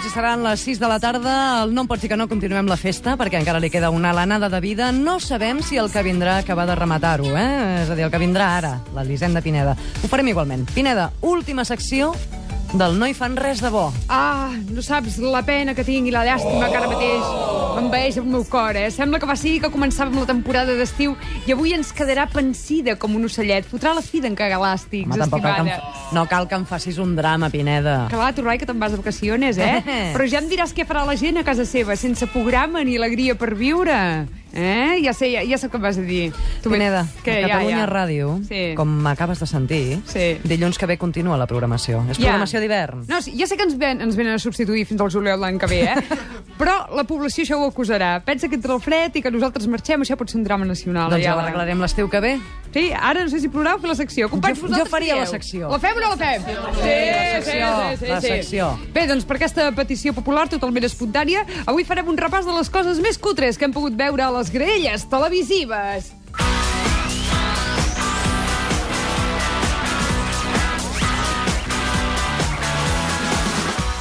minuts i seran les 6 de la tarda. El No em pots dir que no, continuem la festa, perquè encara li queda una alenada de vida. No sabem si el que vindrà acaba de rematar-ho, És a dir, el que vindrà ara, l'Elisenda Pineda. Ho farem igualment. Pineda, última secció del No hi fan res de bo. No saps la pena que tinc i la llàstima que ara mateix m'envaeix el meu cor, Sembla que va ser que començàvem la temporada d'estiu i avui ens quedarà pensida com un ocellet. Fotrà la fi d'encagar elàstics, estimada. No cal que em facis un drama, Pineda. Clar, tu, Rai, que te'n vas de vacaciones, Però ja em diràs què farà la gent a casa seva, sense programa ni alegria per viure. Ja sé què em vas a dir. Pineda, a Catalunya Ràdio, com m'acabes de sentir, dilluns que ve continua la programació. És programació d'hivern. No, ja sé que ens venen a substituir fins al juliol l'any que ve, però la població això ho acusarà. Pensa que entra el fred i que nosaltres marxem, això pot ser un drama nacional. Doncs ja l'arreglarem l'estiu que ve. Sí, ara no sé si plourà o fer la secció. Jo faria la secció. La fem o no la fem? Sí, la secció. Bé, doncs per aquesta petició popular totalment espontània, avui farem un repàs de les coses més cutres que hem pogut veure a les graelles televisives.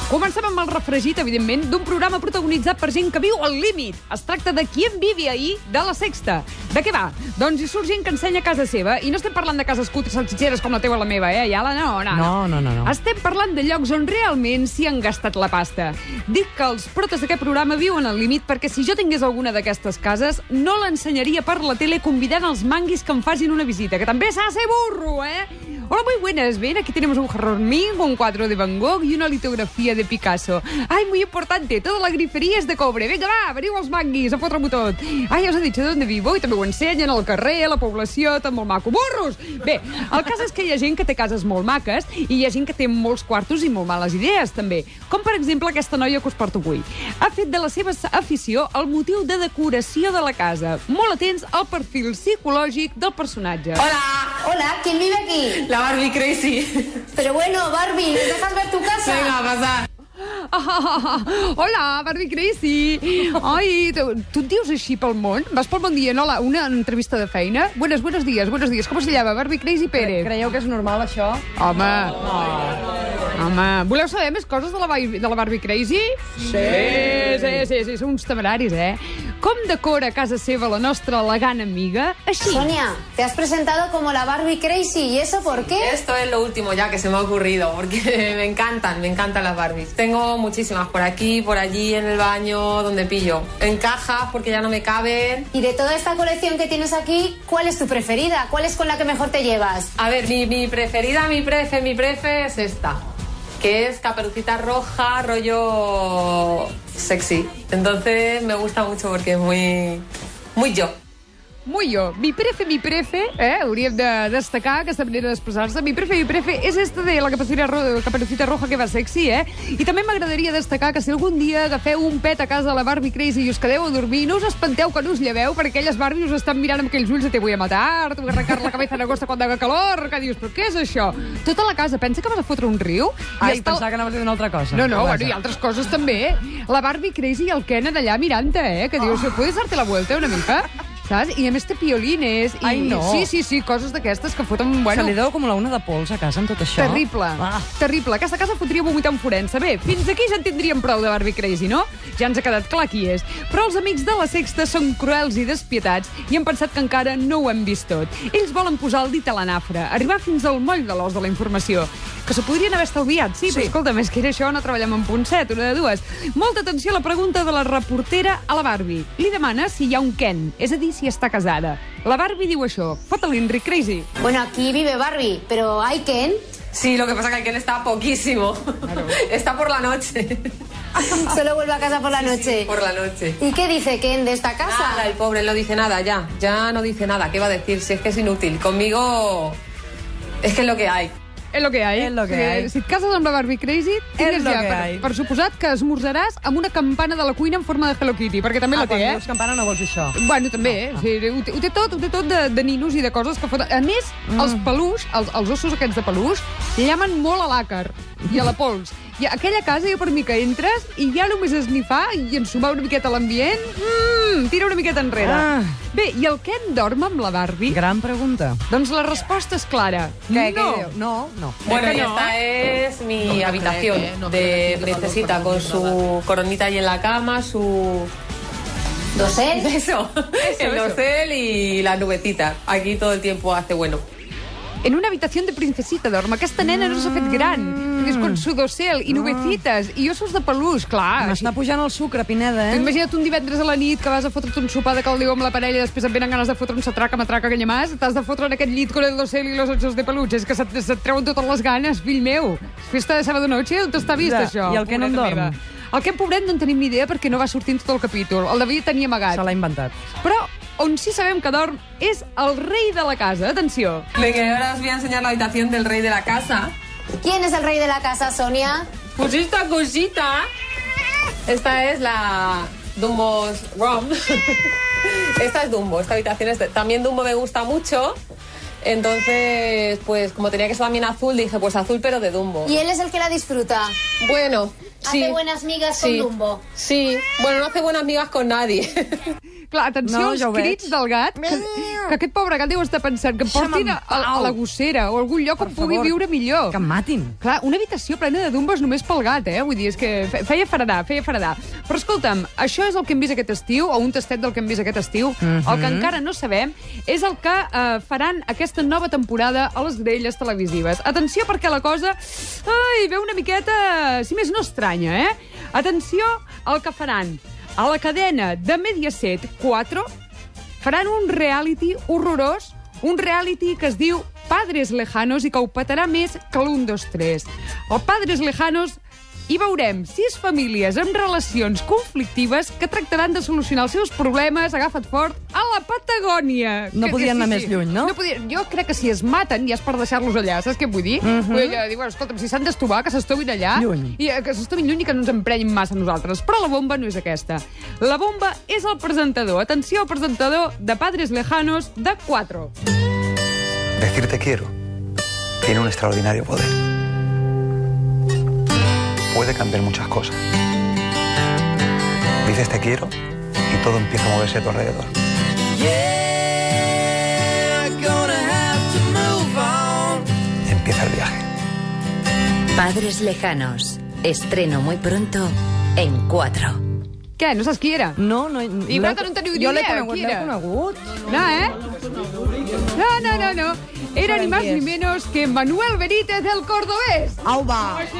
Comencem amb el refregit, evidentment, d'un programa protagonitzat per gent que viu al límit. Es tracta de Qui vive ahí, de La Sexta. De què va? Doncs hi surt gent que ensenya casa seva, i no estem parlant de cases cutres salsitxeres com la teva o la meva, Iala? No. Estem parlant de llocs on realment s'hi han gastat la pasta. Dic que els protes d'aquest programa viuen al límit perquè si jo tingués alguna d'aquestes cases, no l'ensenyaria per la tele convidant els manguis que em facin una visita, que també s'ha de ser burro, Hola, muy buenas. Ven, aquí tenemos un jarrón mío, un cuadro de Van Gogh y una litografía de Picasso. Ay, muy importante, toda la grifería es de cobre. Venga, va, veniu els manguis, a fotre-m'ho tot. Ai, ja us he dit d'on vivo i també ho ensenyen al carrer, a la població, tot molt maco. Burros! Bé, el cas és que hi ha gent que té cases molt maques i hi ha gent que té molts quartos i molt males idees, també. Com, per exemple, aquesta noia que us porto avui. Ha fet de la seva afició el motiu de decoració de la casa. Molt atents al perfil psicològic del personatge. Hola, ¿quién vive aquí? La Barbie Crazy. Pero bueno, Barbie, ¿nos dejas ver tu casa? Venga, pasar. Hola, Barbie Crazy. Ai, tu et dius així pel món? Vas pel món dient, hola, una entrevista de feina? Buenos días. ¿Cómo se llama? Barbie Crazy Pérez. Creieu que és normal, això? Home, voleu saber més coses de la Barbie Crazy? Sí, són uns temeraris, Com decora a casa seva la nostra elegant amiga? Així. Sonia, te has presentado como la Barbie Crazy, ¿y eso por qué? Esto es lo último ya que se me ha ocurrido, porque me encantan las Barbies. Tengo muchísimas por aquí, por allí, en el baño, donde pillo. En cajas, porque ya no me caben. Y de toda esta colección que tienes aquí, ¿cuál es tu preferida? ¿Cuál es con la que mejor te llevas? A ver, mi preferida, mi prefe es esta, que es Caperucita Roja, rollo sexy. Entonces me gusta mucho porque es muy yo. Muy jo. Mi prefe, hauríem de destacar aquesta manera d'expressar-se. Mi prefe és esta de la Caperucita Roja que va sexy, I també m'agradaria destacar que si algun dia agafeu un pet a casa de la Barbie Crazy i us quedeu a dormir, no us espanteu que no us lleveu, perquè aquelles Barbies us estan mirant amb aquells ulls de te voy a matar, te voy a arrancar la cabeza en agosto cuando haga calor, que dius, però què és això? Tota la casa, pensa que vas a fotre un riu? Ai, pensava que anaves a dir una altra cosa. No, bueno, i altres coses també, La Barbie Crazy i el Ken allà mirant-te, que dius, ¿puedes darte la vuelta una mica? Saps? I a més té piolines. Ai, no. Sí, coses d'aquestes que foten... Se li deu com la una de pols a casa amb tot això. Terrible. Aquesta casa fotria vomitar un forense. Bé, fins aquí ja en tindríem prou de Barbie Crazy, no? Ja ens ha quedat clar qui és. Però els amics de La Sexta són cruels i despietats i han pensat que encara no ho hem vist tot. Ells volen posar el dit a la nafra, arribar fins al moll de l'os de la informació. Que s'ho podrien haver estalviat, sí, però escolta, més que era això, no treballem en punt set, una de dues. Molta atenció a la pregunta de la reportera a la Barbie. Li demana si hi ha un Ken, és a dir, si està casada. La Barbie diu això. Fota-li, Enric Crazy. Bueno, aquí vive Barbie, pero ¿hay Ken? Sí, lo que pasa es que el Ken está poquísimo. Claro. Está por la noche. Solo vuelve a casa por la noche. Sí, por la noche. ¿Y qué dice Ken de esta casa? Nada, el pobre no dice nada, ya no dice nada. ¿Qué va a decir? Si es que es inútil. Conmigo es que es lo que hay. És lo que hi ha. Si et cases amb la Barbie Crazy, tingues ja per suposat que esmorzaràs amb una campana de la cuina en forma de Hello Kitty, perquè també la té, Quan dius campana no vols dir això. Bueno, també, sí, ho té tot de ninos i de coses que foten. A més, els peluix, els ossos aquests de peluix, llamen molt a l'àcar i a la pols. I a aquella casa, jo per mi que entres, i ja només esnifar i ensumar una miqueta l'ambient, Tira una miqueta enrere. Bé, i el Ken dorm amb la Barbie? Gran pregunta. Doncs la resposta és clara. Què No. diu? No. Bueno, y no? esta es mi habitación de princesita con su coronita ahí en la cama, su... ¿Dosel? Eso, el dosel y la nubecita. Aquí todo el tiempo hace bueno. En una habitació de princesita dorm. Aquesta nena no s'ha fet gran. Perquè és con su dosel i nubecites i ossos de peluix, clar. M'està pujant el sucre, Pineda, Imagina't un divendres a la nit que vas a fotre't un sopar de caldeu amb la parella i després et venen ganes de fotre un satraca, matraca, canyamàs. T'has de fotre en aquest llit con el dosel i los ossos de peluix. És que se't treuen totes les ganes, fill meu. Festa de sábado noche, on t'està vist, Ja, això? i el Ken on pobreta dorm? meva? El Ken, pobret, no en tenim ni idea perquè no va sortint tot el capítol. El David tenia amagat. Se l'ha inventat. Però on sí sabem que dorm és el rei de la casa. Atenció. Venga, ahora os voy a enseñar la habitación del rei de la casa. ¿Quién es el rey de la casa, Sonia? Pues esta cosita. Esta es la Dumbo's room. Esta es Dumbo, esta habitación es también Dumbo me gusta mucho. Entonces, pues como tenía que ser también azul, dije pues azul pero de Dumbo. Y él es el que la disfruta. Bueno, sí. Hace buenas migas con Dumbo. Sí, bueno, no hace buenas migas con nadie. Clar, atenció No, als ja ho crits veig. del gat, que aquest pobre gat deu estar pensant que em portin a la gossera o a algun lloc on pugui viure millor. Que em matin. Clar, una habitació plena de dumbes només pel gat, Vull dir, és que feia faradar. Però escolta'm, això és el que hem vist aquest estiu, o un tastet del que hem vist aquest estiu. El que encara no sabem és el que faran aquesta nova temporada a les grelles televisives. Atenció, perquè la cosa veu una miqueta, si més no estranya, Atenció al que faran. A la cadena de Mediaset 4 faran un reality horrorós, un reality que es diu Padres Lejanos i que ho petarà més que l'1, 2, 3. El Padres Lejanos hi veurem 6 famílies amb relacions conflictives que tractaran de solucionar els seus problemes, agafa't fort, a la Patagònia. No podien anar més lluny, no? Jo crec que si es maten ja és per deixar-los allà, saps què vull dir? Vull dir, bueno, escolta'm, si s'han d'estovar, que s'estovin allà. Lluny. I que s'estovin lluny i que no ens emprenyin massa a nosaltres. Però la bomba no és aquesta. La bomba és el presentador. Atenció, el presentador de Padres Lejanos de 4. Decir te quiero tiene un extraordinario poder. Puede cambiar muchas cosas. Dices te quiero y todo empieza a moverse a tu alrededor. Empieza el viaje. Padres Lejanos. Estreno muy pronto en 4. Què, no saps qui era? No. I per tant no teniu Jo l'he idea, conegut, qui l'he era? conegut. No. Era ni más ni menos que Manuel Benítez, el cordobés. Au, va. Sí.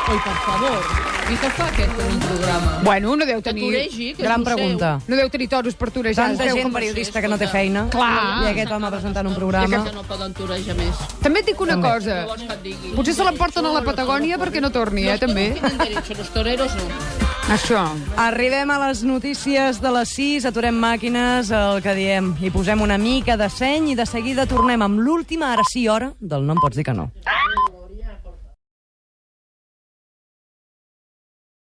Oi, per favor. I què fa aquest en un programa? Bueno, no deu Que tenir... toregi, que Gran és el pregunta. No deu tenir toros per torejar. Tanta gent periodista que no té feina. Clar. I aquest home presentant un seu. programa. Que no poden torejar més. També et dic una cosa. Què vols que et digui? Potser se l'emporten a la Patagònia perquè no torni, també. No tienen derecho, los toreros no. Això. Arribem a les notícies de les 6, aturem màquines, el que diem, i posem una mica de seny i de seguida tornem amb l'última, ara sí, hora del No em pots dir que no.